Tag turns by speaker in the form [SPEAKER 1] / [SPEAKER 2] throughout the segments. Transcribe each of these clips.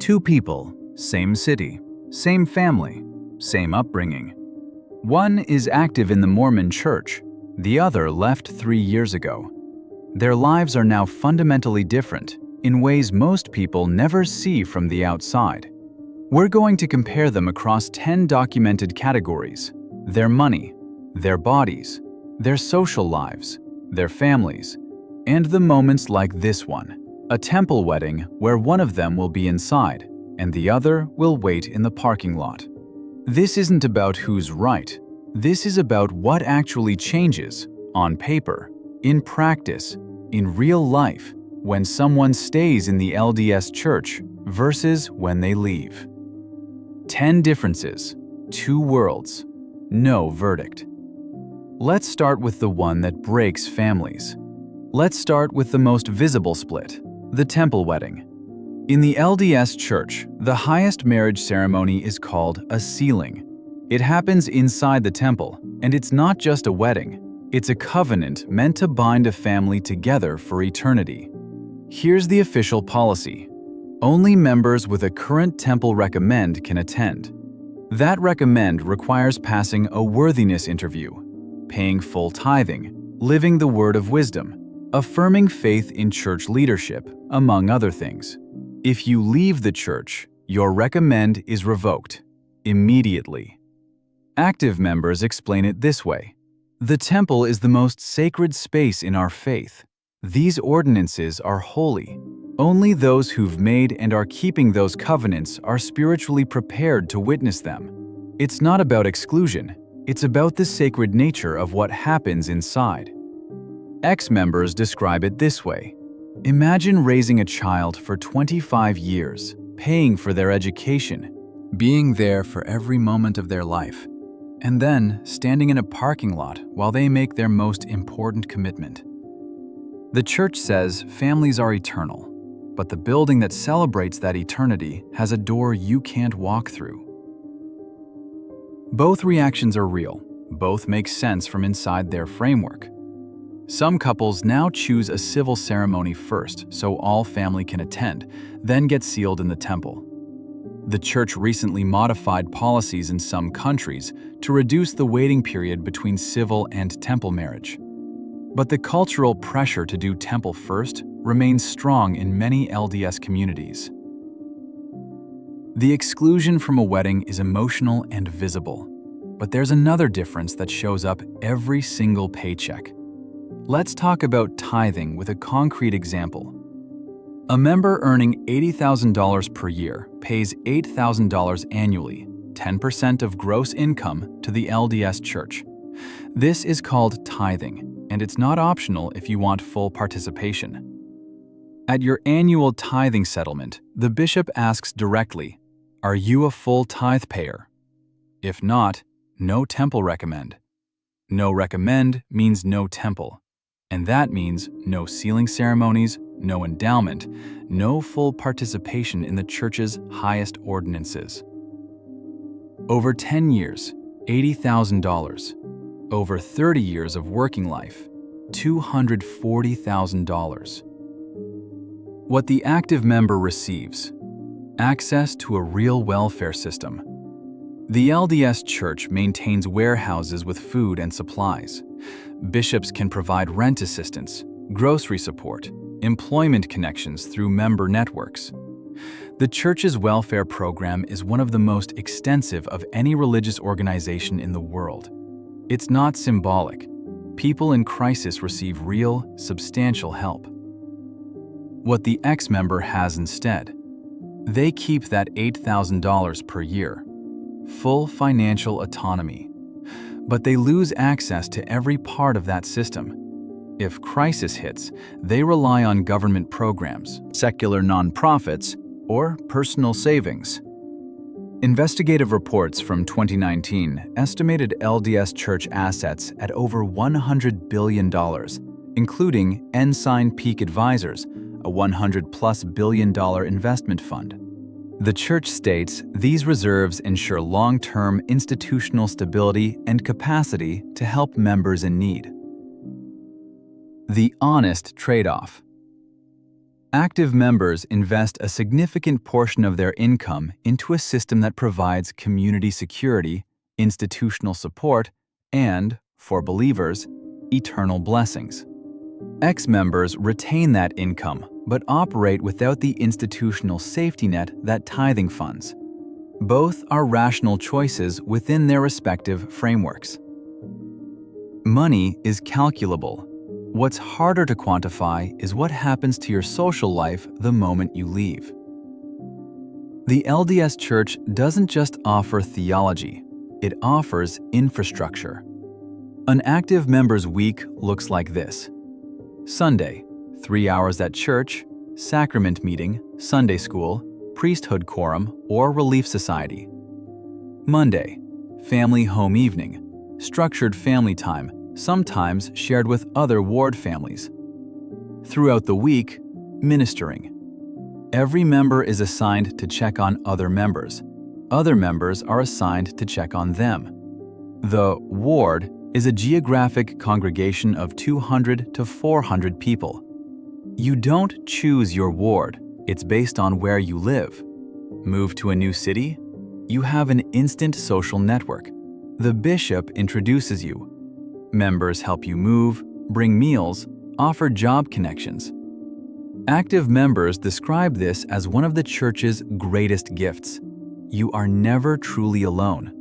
[SPEAKER 1] Two people, same city, same family, same upbringing. One is active in the Mormon Church, the other left 3 years ago. Their lives are now fundamentally different in ways most people never see from the outside. We're going to compare them across 10 documented categories: their money, their bodies, their social lives, their families, and the moments like this one, a temple wedding where one of them will be inside and the other will wait in the parking lot. This isn't about who's right. This is about what actually changes, on paper, in practice, in real life, when someone stays in the LDS Church versus when they leave. 10 differences, 2 worlds, no verdict. Let's start with the one that breaks families. Let's start with the most visible split, the temple wedding. In the LDS Church, the highest marriage ceremony is called a sealing. It happens inside the temple, and it's not just a wedding. It's a covenant meant to bind a family together for eternity. Here's the official policy. Only members with a current temple recommend can attend. That recommend requires passing a worthiness interview, paying full tithing, living the word of wisdom, affirming faith in church leadership, among other things. If you leave the church, your recommend is revoked immediately. Active members explain it this way. The temple is the most sacred space in our faith. These ordinances are holy. Only those who've made and are keeping those covenants are spiritually prepared to witness them. It's not about exclusion. It's about the sacred nature of what happens inside. Ex-members describe it this way. Imagine raising a child for 25 years, paying for their education, being there for every moment of their life, and then standing in a parking lot while they make their most important commitment. The church says families are eternal, but the building that celebrates that eternity has a door you can't walk through. Both reactions are real. Both make sense from inside their framework. Some couples now choose a civil ceremony first so all family can attend, then get sealed in the temple. The church recently modified policies in some countries to reduce the waiting period between civil and temple marriage. But the cultural pressure to do temple first remains strong in many LDS communities. The exclusion from a wedding is emotional and visible, but there's another difference that shows up every single paycheck. Let's talk about tithing with a concrete example. A member earning $80,000 per year pays $8,000 annually, 10% of gross income, to the LDS Church. This is called tithing, and it's not optional if you want full participation. At your annual tithing settlement, the bishop asks directly, "Are you a full tithe payer?" If not, no temple recommend. No recommend means no temple. And that means no sealing ceremonies, no endowment, no full participation in the church's highest ordinances. Over 10 years, $80,000. Over 30 years of working life, $240,000. What the active member receives: access to a real welfare system. The LDS Church maintains warehouses with food and supplies. Bishops can provide rent assistance, grocery support, employment connections through member networks. The church's welfare program is one of the most extensive of any religious organization in the world. It's not symbolic. People in crisis receive real, substantial help. What the ex-member has instead: they keep that $8,000 per year, full financial autonomy. But they lose access to every part of that system. If crisis hits, they rely on government programs, secular nonprofits, or personal savings. Investigative reports from 2019 estimated LDS Church assets at over $100 billion, including Ensign Peak Advisors, a $100+ billion investment fund. The church states these reserves ensure long-term institutional stability and capacity to help members in need. The honest trade-off. Active members invest a significant portion of their income into a system that provides community security, institutional support, and, for believers, eternal blessings. Ex-members retain that income but operate without the institutional safety net that tithing funds. Both are rational choices within their respective frameworks. Money is calculable. What's harder to quantify is what happens to your social life the moment you leave. The LDS Church doesn't just offer theology, it offers infrastructure. An active member's week looks like this. Sunday, 3 hours at church, sacrament meeting, Sunday school, priesthood quorum, or relief society. Monday, family home evening, structured family time, sometimes shared with other ward families. Throughout the week, ministering. Every member is assigned to check on other members. Other members are assigned to check on them. The ward is a geographic congregation of 200 to 400 people. You don't choose your ward, it's based on where you live. Move to a new city? You have an instant social network. The bishop introduces you. Members help you move, bring meals, offer job connections. Active members describe this as one of the church's greatest gifts. You are never truly alone.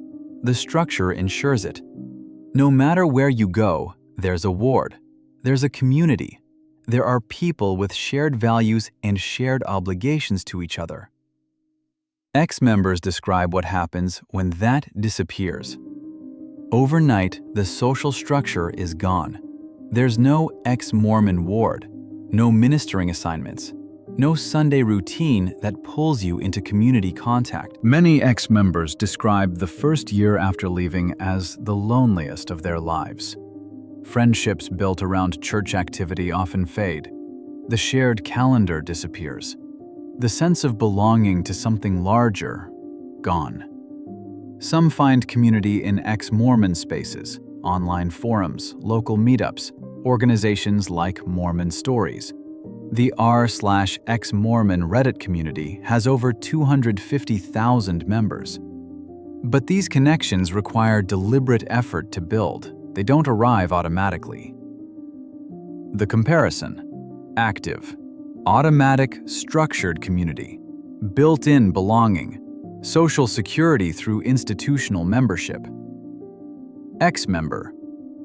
[SPEAKER 1] The structure ensures it. No matter where you go, there's a ward. There's a community. There are people with shared values and shared obligations to each other. Ex-members describe what happens when that disappears. Overnight, the social structure is gone. There's no ex-Mormon ward, no ministering assignments, no Sunday routine that pulls you into community contact. Many ex-members describe the first year after leaving as the loneliest of their lives. Friendships built around church activity often fade. The shared calendar disappears. The sense of belonging to something larger, gone. Some find community in ex-Mormon spaces, online forums, local meetups, organizations like Mormon Stories. The r/ex-Mormon Reddit community has over 250,000 members. But these connections require deliberate effort to build. They don't arrive automatically. The comparison: active, automatic, structured community, built-in belonging, social security through institutional membership. Ex-member,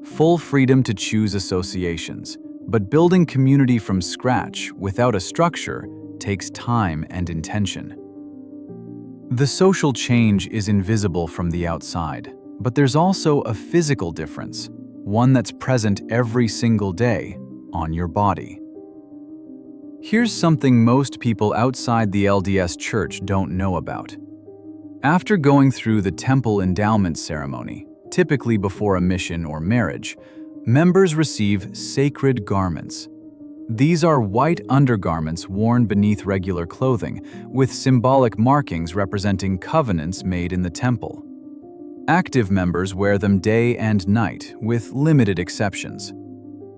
[SPEAKER 1] full freedom to choose associations, but building community from scratch without a structure takes time and intention. The social change is invisible from the outside, but there's also a physical difference, one that's present every single day on your body. Here's something most people outside the LDS Church don't know about. After going through the temple endowment ceremony, typically before a mission or marriage, members receive sacred garments. These are white undergarments worn beneath regular clothing, with symbolic markings representing covenants made in the temple. Active members wear them day and night, with limited exceptions.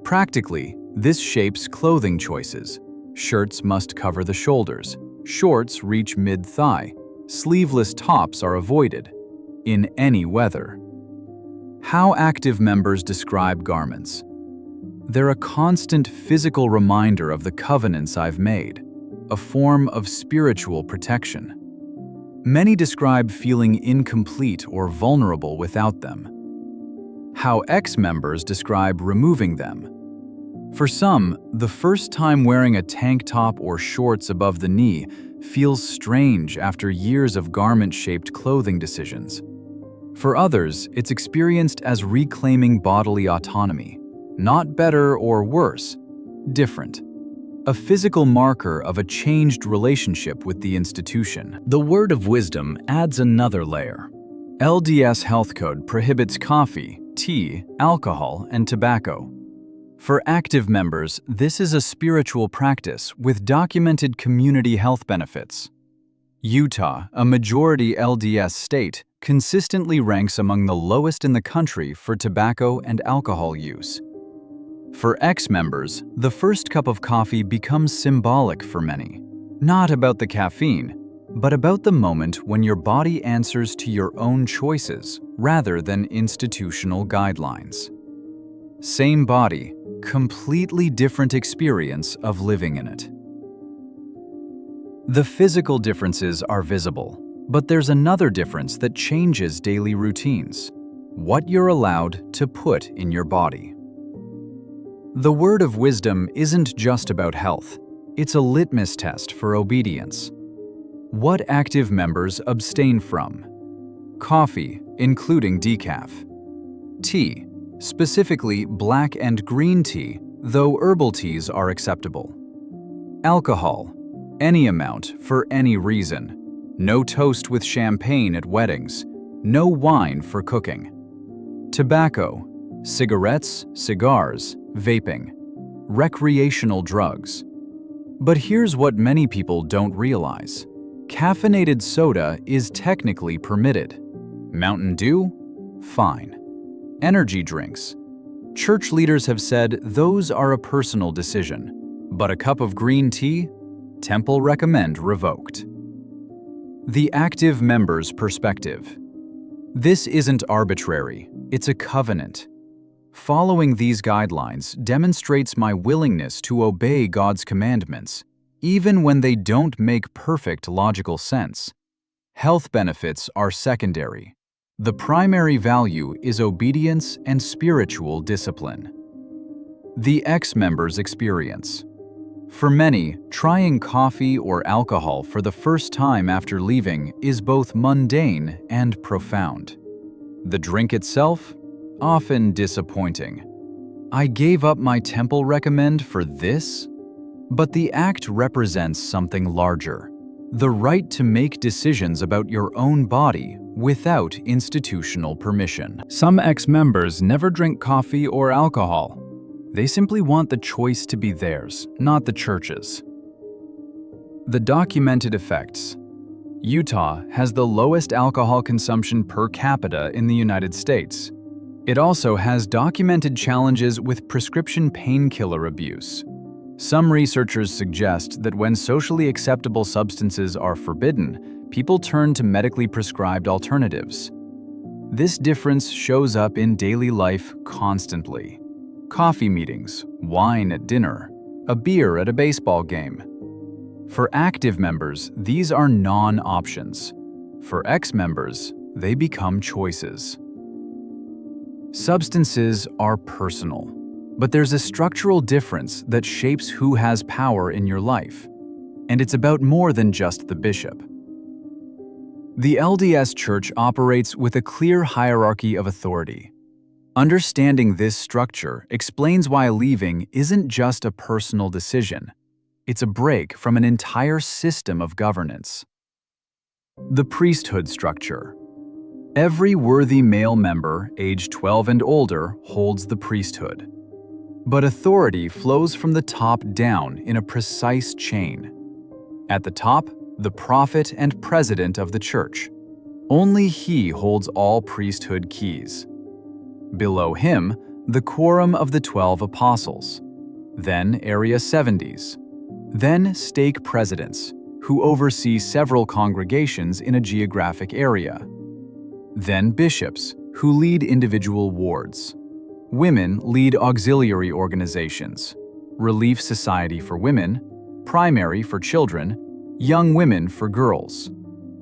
[SPEAKER 1] Practically, this shapes clothing choices. Shirts must cover the shoulders, shorts reach mid-thigh, sleeveless tops are avoided, in any weather. How active members describe garments: they're a constant physical reminder of the covenants I've made, a form of spiritual protection. Many describe feeling incomplete or vulnerable without them. How ex-members describe removing them: for some, the first time wearing a tank top or shorts above the knee feels strange after years of garment-shaped clothing decisions. For others, it's experienced as reclaiming bodily autonomy. Not better or worse, different. A physical marker of a changed relationship with the institution. The word of wisdom adds another layer. LDS Health Code prohibits coffee, tea, alcohol, and tobacco. For active members, this is a spiritual practice with documented community health benefits. Utah, a majority LDS state, consistently ranks among the lowest in the country for tobacco and alcohol use. For ex-members, the first cup of coffee becomes symbolic for many. Not about the caffeine, but about the moment when your body answers to your own choices rather than institutional guidelines. Same body, completely different experience of living in it. The physical differences are visible, but there's another difference that changes daily routines: what you're allowed to put in your body. The word of wisdom isn't just about health, it's a litmus test for obedience. What active members abstain from? Coffee, including decaf. Tea, specifically black and green tea, though herbal teas are acceptable. Alcohol, any amount for any reason. No toast with champagne at weddings. No wine for cooking. Tobacco, cigarettes, cigars, vaping. Recreational drugs. But here's what many people don't realize. Caffeinated soda is technically permitted. Mountain Dew? Fine. Energy drinks. Church leaders have said those are a personal decision, but a cup of green tea? Temple recommend revoked. The active member's perspective. This isn't arbitrary, it's a covenant. Following these guidelines demonstrates my willingness to obey God's commandments, even when they don't make perfect logical sense. Health benefits are secondary. The primary value is obedience and spiritual discipline. The ex-member's experience. For many, trying coffee or alcohol for the first time after leaving is both mundane and profound. The drink itself? Often disappointing. I gave up my temple recommend for this? But the act represents something larger. The right to make decisions about your own body without institutional permission. Some ex-members never drink coffee or alcohol. They simply want the choice to be theirs, not the church's. The documented effects. Utah has the lowest alcohol consumption per capita in the United States. It also has documented challenges with prescription painkiller abuse. Some researchers suggest that when socially acceptable substances are forbidden, people turn to medically prescribed alternatives. This difference shows up in daily life constantly. Coffee meetings, wine at dinner, a beer at a baseball game. For active members, these are non-options. For ex-members, they become choices. Substances are personal, but there's a structural difference that shapes who has power in your life, and it's about more than just the bishop. The LDS Church operates with a clear hierarchy of authority. Understanding this structure explains why leaving isn't just a personal decision. It's a break from an entire system of governance. The priesthood structure. Every worthy male member, age 12 and older, holds the priesthood. But authority flows from the top down in a precise chain. At the top, the prophet and president of the church. Only he holds all priesthood keys. Below him, the quorum of the 12 apostles. Then Area 70s. Then stake presidents, who oversee several congregations in a geographic area. Then bishops, who lead individual wards. Women lead auxiliary organizations, Relief Society for women, Primary for children, Young Women for girls.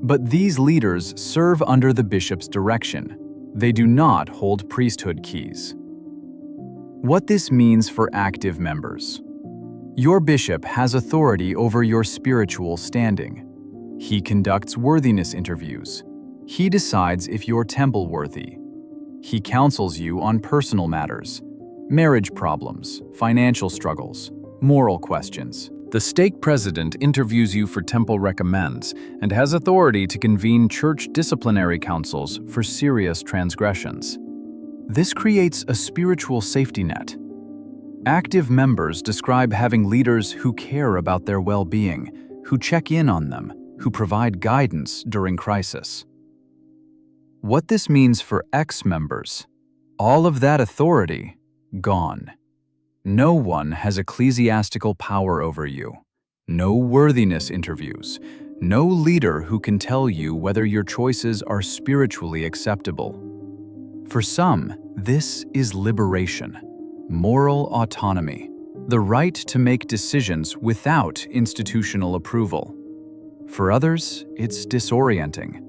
[SPEAKER 1] But these leaders serve under the bishop's direction. They do not hold priesthood keys. What this means for active members. Your bishop has authority over your spiritual standing. He conducts worthiness interviews. He decides if you're temple worthy. He counsels you on personal matters, marriage problems, financial struggles, moral questions. The stake president interviews you for temple recommends and has authority to convene church disciplinary councils for serious transgressions. This creates a spiritual safety net. Active members describe having leaders who care about their well-being, who check in on them, who provide guidance during crisis. What this means for ex-members, all of that authority, gone. No one has ecclesiastical power over you. No worthiness interviews. No leader who can tell you whether your choices are spiritually acceptable. For some, this is liberation, moral autonomy, the right to make decisions without institutional approval. For others, it's disorienting.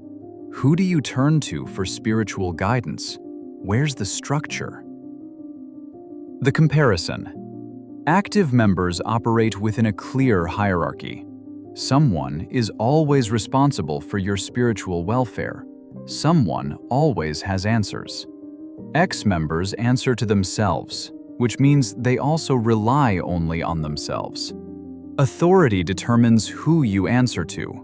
[SPEAKER 1] Who do you turn to for spiritual guidance? Where's the structure? The comparison. Active members operate within a clear hierarchy. Someone is always responsible for your spiritual welfare. Someone always has answers. Ex-members answer to themselves, which means they also rely only on themselves. Authority determines who you answer to.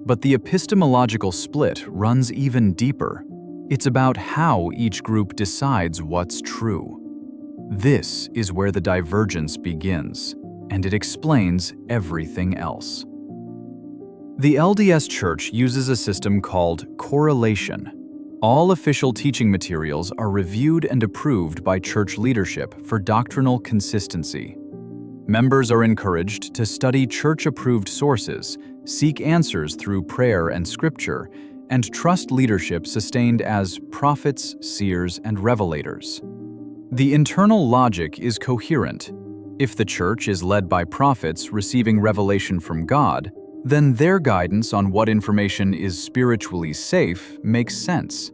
[SPEAKER 1] But the epistemological split runs even deeper. It's about how each group decides what's true. This is where the divergence begins, and it explains everything else. The LDS Church uses a system called correlation. All official teaching materials are reviewed and approved by church leadership for doctrinal consistency. Members are encouraged to study church-approved sources, seek answers through prayer and scripture, and trust leadership sustained as prophets, seers, and revelators. The internal logic is coherent. If the church is led by prophets receiving revelation from God, then their guidance on what information is spiritually safe makes sense.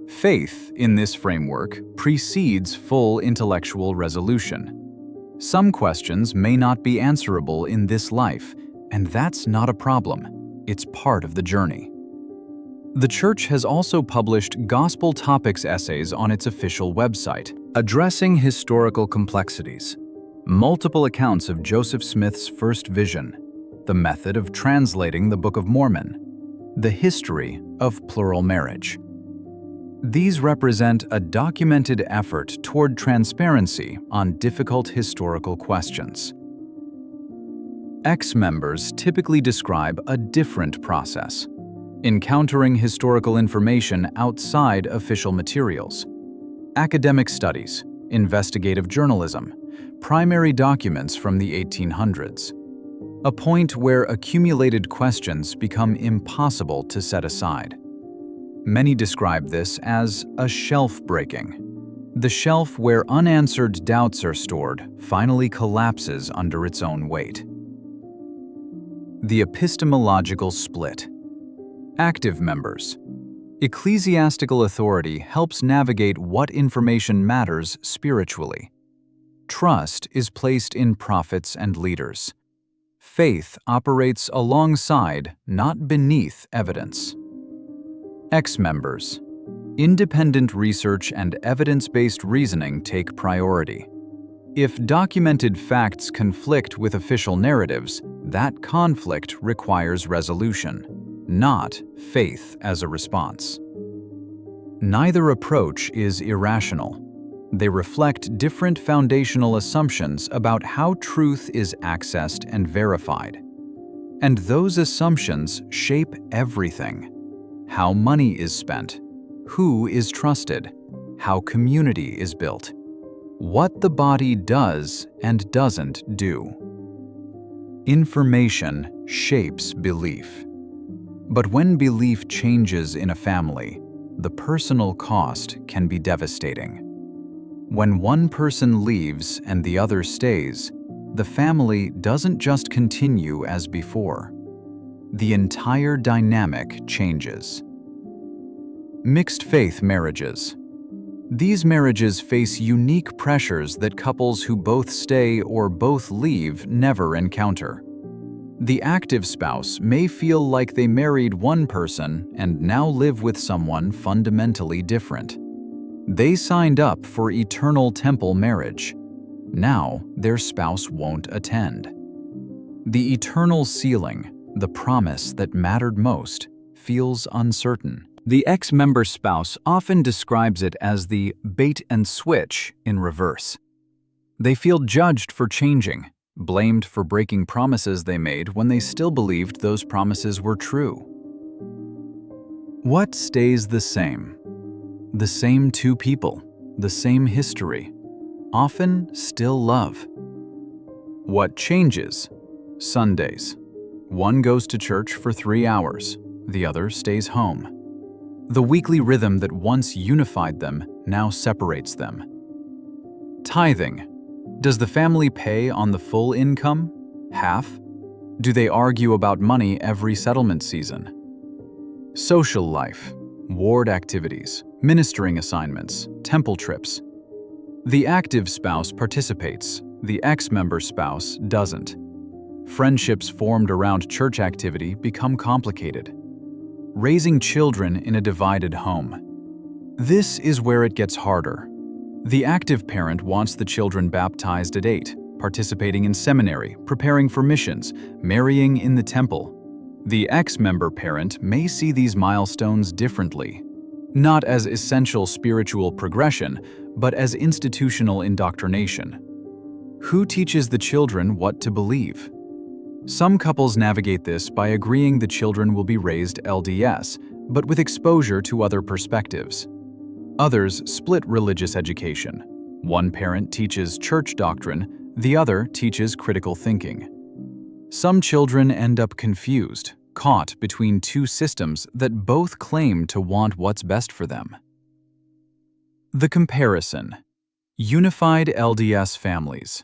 [SPEAKER 1] Faith, in this framework, precedes full intellectual resolution. Some questions may not be answerable in this life, and that's not a problem. It's part of the journey. The church has also published gospel topics essays on its official website, addressing historical complexities, multiple accounts of Joseph Smith's first vision, the method of translating the Book of Mormon, the history of plural marriage. These represent a documented effort toward transparency on difficult historical questions. Ex-members typically describe a different process, encountering historical information outside official materials. Academic studies, investigative journalism, primary documents from the 1800s. A point where accumulated questions become impossible to set aside. Many describe this as a shelf breaking. The shelf where unanswered doubts are stored finally collapses under its own weight. The epistemological split. Active members. Ecclesiastical authority helps navigate what information matters spiritually. Trust is placed in prophets and leaders. Faith operates alongside, not beneath, evidence. Ex-members. Independent research and evidence-based reasoning take priority. If documented facts conflict with official narratives, that conflict requires resolution, not faith as a response. Neither approach is irrational. They reflect different foundational assumptions about how truth is accessed and verified. And those assumptions shape everything. How money is spent, who is trusted, how community is built, what the body does and doesn't do. Information shapes belief. But when belief changes in a family, the personal cost can be devastating. When one person leaves and the other stays, the family doesn't just continue as before. The entire dynamic changes. Mixed faith marriages. These marriages face unique pressures that couples who both stay or both leave never encounter. The active spouse may feel like they married one person and now live with someone fundamentally different. They signed up for eternal temple marriage. Now their spouse won't attend. The eternal sealing, the promise that mattered most, feels uncertain. The ex-member spouse often describes it as the bait and switch in reverse. They feel judged for changing, blamed for breaking promises they made when they still believed those promises were true. What stays the same? The same two people, the same history. often still love. What changes? Sundays. One goes to church for 3 hours, the other stays home. The weekly rhythm that once unified them now separates them. Tithing. Does the family pay on the full income? Half? Do they argue about money every settlement season? Social life. Ward activities, ministering assignments, temple trips. The active spouse participates, the ex-member spouse doesn't. Friendships formed around church activity become complicated. Raising children in a divided home. This is where it gets harder. The active parent wants the children baptized at 8, participating in seminary, preparing for missions, marrying in the temple. The ex-member parent may see these milestones differently, not as essential spiritual progression, but as institutional indoctrination. Who teaches the children what to believe? Some couples navigate this by agreeing the children will be raised LDS, but with exposure to other perspectives. Others split religious education. One parent teaches church doctrine, the other teaches critical thinking. Some children end up confused, caught between two systems that both claim to want what's best for them. The comparison. Unified LDS families.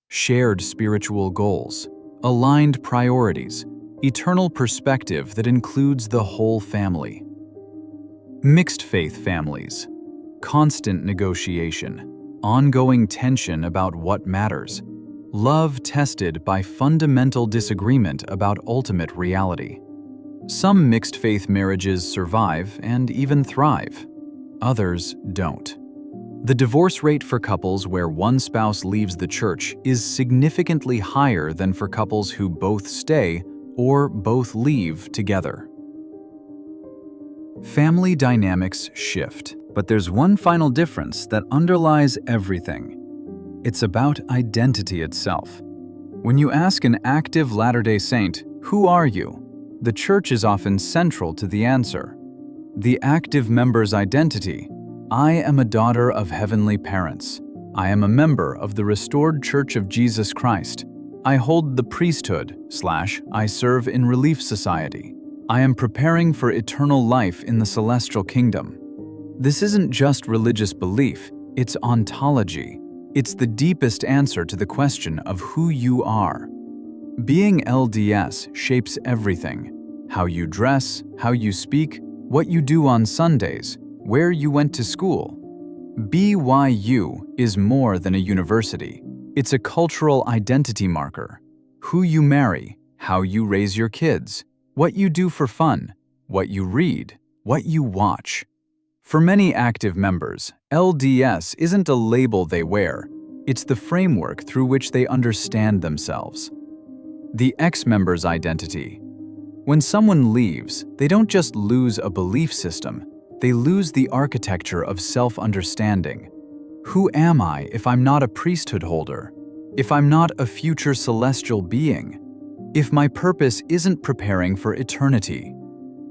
[SPEAKER 1] Shared spiritual goals. Aligned priorities. Eternal perspective that includes the whole family. Mixed faith families. Constant negotiation. Ongoing tension about what matters. Love tested by fundamental disagreement about ultimate reality. Some mixed faith marriages survive and even thrive. Others don't. The divorce rate for couples where one spouse leaves the church is significantly higher than for couples who both stay or both leave together. Family dynamics shift, but there's one final difference that underlies everything. It's about identity itself. When you ask an active Latter-day Saint, "Who are you?" the church is often central to the answer. The active member's identity: I am a daughter of heavenly parents. I am a member of the restored Church of Jesus Christ. I hold the priesthood / I serve in Relief Society. I am preparing for eternal life in the celestial kingdom. This isn't just religious belief, it's ontology. It's the deepest answer to the question of who you are. Being LDS shapes everything: how you dress, how you speak, what you do on Sundays, where you went to school. BYU is more than a university. It's a cultural identity marker. Who you marry, how you raise your kids, what you do for fun, what you read, what you watch. For many active members, LDS isn't a label they wear. It's the framework through which they understand themselves. The ex-member's identity. When someone leaves, they don't just lose a belief system, they lose the architecture of self-understanding. Who am I if I'm not a priesthood holder? If I'm not a future celestial being? If my purpose isn't preparing for eternity?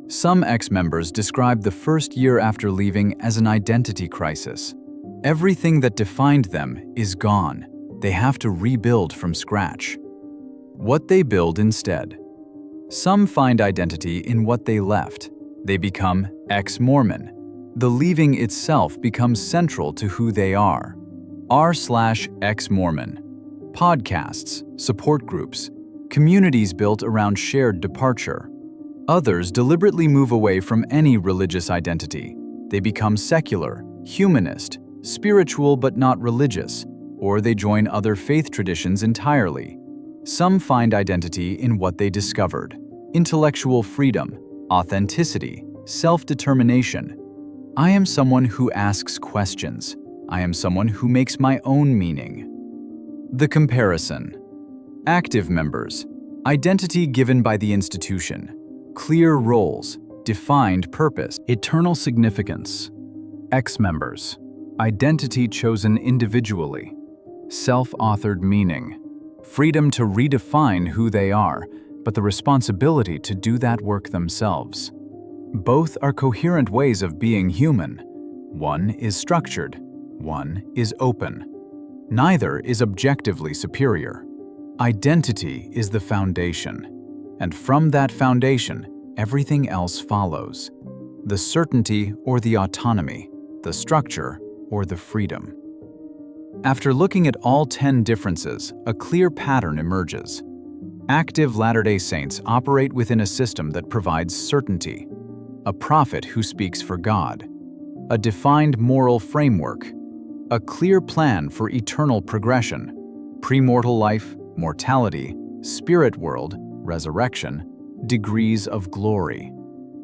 [SPEAKER 1] Some ex-members describe the first year after leaving as an identity crisis. Everything that defined them is gone. They have to rebuild from scratch. What they build instead. Some find identity in what they left. They become ex-Mormon. The leaving itself becomes central to who they are. r/ex-Mormon. Podcasts, support groups, communities built around shared departure. Others deliberately move away from any religious identity. They become secular, humanist, spiritual but not religious, or they join other faith traditions entirely. Some find identity in what they discovered: intellectual freedom, authenticity, self-determination. I am someone who asks questions. I am someone who makes my own meaning. The comparison. Active members. Identity given by the institution. Clear roles. Defined purpose. Eternal significance. Ex-members. Identity chosen individually. Self-authored meaning. Freedom to redefine who they are, but the responsibility to do that work themselves. Both are coherent ways of being human. One is structured, one is open. Neither is objectively superior. Identity is the foundation, and from that foundation, everything else follows. The certainty or the autonomy, the structure or the freedom. After looking at all 10 differences, a clear pattern emerges. Active Latter-day Saints operate within a system that provides certainty, a prophet who speaks for God, a defined moral framework, a clear plan for eternal progression, premortal life, mortality, spirit world, resurrection, degrees of glory.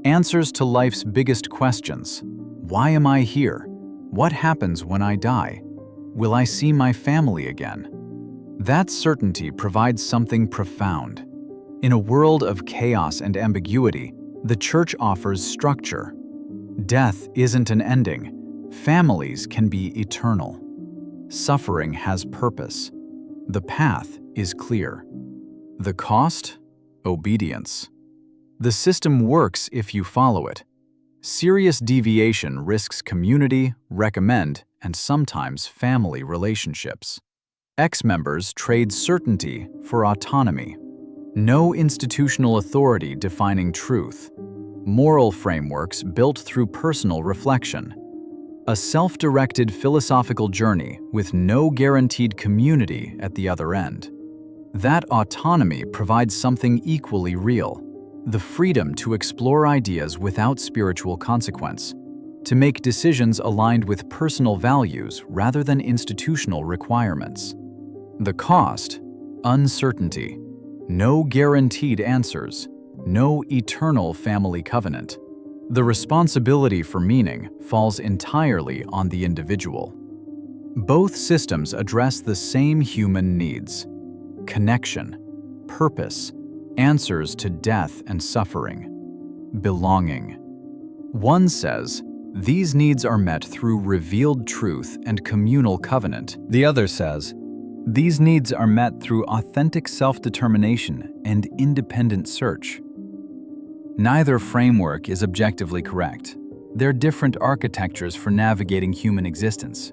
[SPEAKER 1] Answers to life's biggest questions. Why am I here? What happens when I die? Will I see my family again? That certainty provides something profound. In a world of chaos and ambiguity, the Church offers structure. Death isn't an ending. Families can be eternal. Suffering has purpose. The path is clear. The cost? Obedience. The system works if you follow it. Serious deviation risks community, recommend, and sometimes family relationships. Ex-members trade certainty for autonomy. No institutional authority defining truth. Moral frameworks built through personal reflection. A self-directed philosophical journey with no guaranteed community at the other end. That autonomy provides something equally real: the freedom to explore ideas without spiritual consequence, to make decisions aligned with personal values rather than institutional requirements. The cost? Uncertainty. No guaranteed answers. No eternal family covenant. The responsibility for meaning falls entirely on the individual. Both systems address the same human needs: connection, purpose, answers to death and suffering, belonging. One says, these needs are met through revealed truth and communal covenant. The other says, these needs are met through authentic self-determination and independent search. Neither framework is objectively correct. They're different architectures for navigating human existence.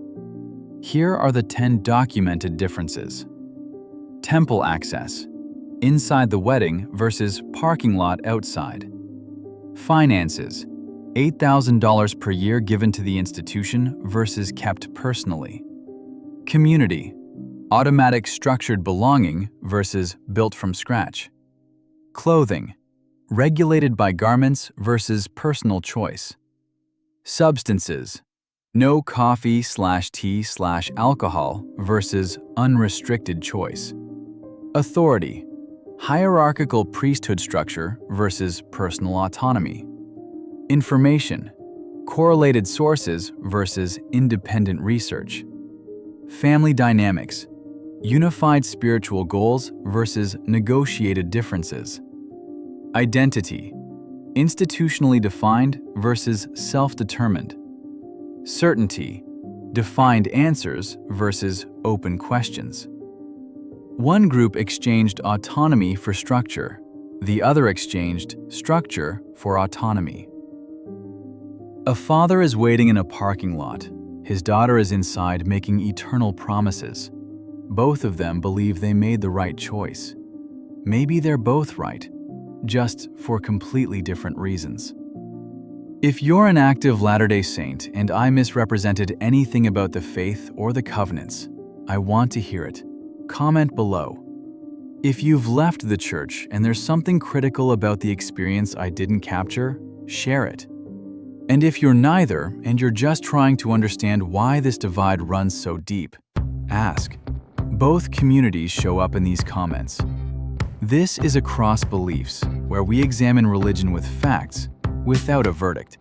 [SPEAKER 1] Here are the 10 documented differences. Temple access. Inside the wedding versus parking lot outside. Finances. $8,000 per year given to the institution versus kept personally. Community. Automatic structured belonging versus built from scratch. Clothing. Regulated by garments versus personal choice. Substances. No coffee/tea/alcohol versus unrestricted choice. Authority. Hierarchical priesthood structure versus personal autonomy. Information. Correlated sources versus independent research. Family dynamics. Unified spiritual goals versus negotiated differences. Identity. Institutionally defined versus self-determined. Certainty. Defined answers versus open questions. One group exchanged autonomy for structure. The other exchanged structure for autonomy. A father is waiting in a parking lot. His daughter is inside making eternal promises. Both of them believe they made the right choice. Maybe they're both right, just for completely different reasons. If you're an active Latter-day Saint and I misrepresented anything about the faith or the covenants, I want to hear it. Comment below. If you've left the church and there's something critical about the experience I didn't capture, share it. And if you're neither and you're just trying to understand why this divide runs so deep, ask. Both communities show up in these comments. This is Across Beliefs, where we examine religion with facts, without a verdict.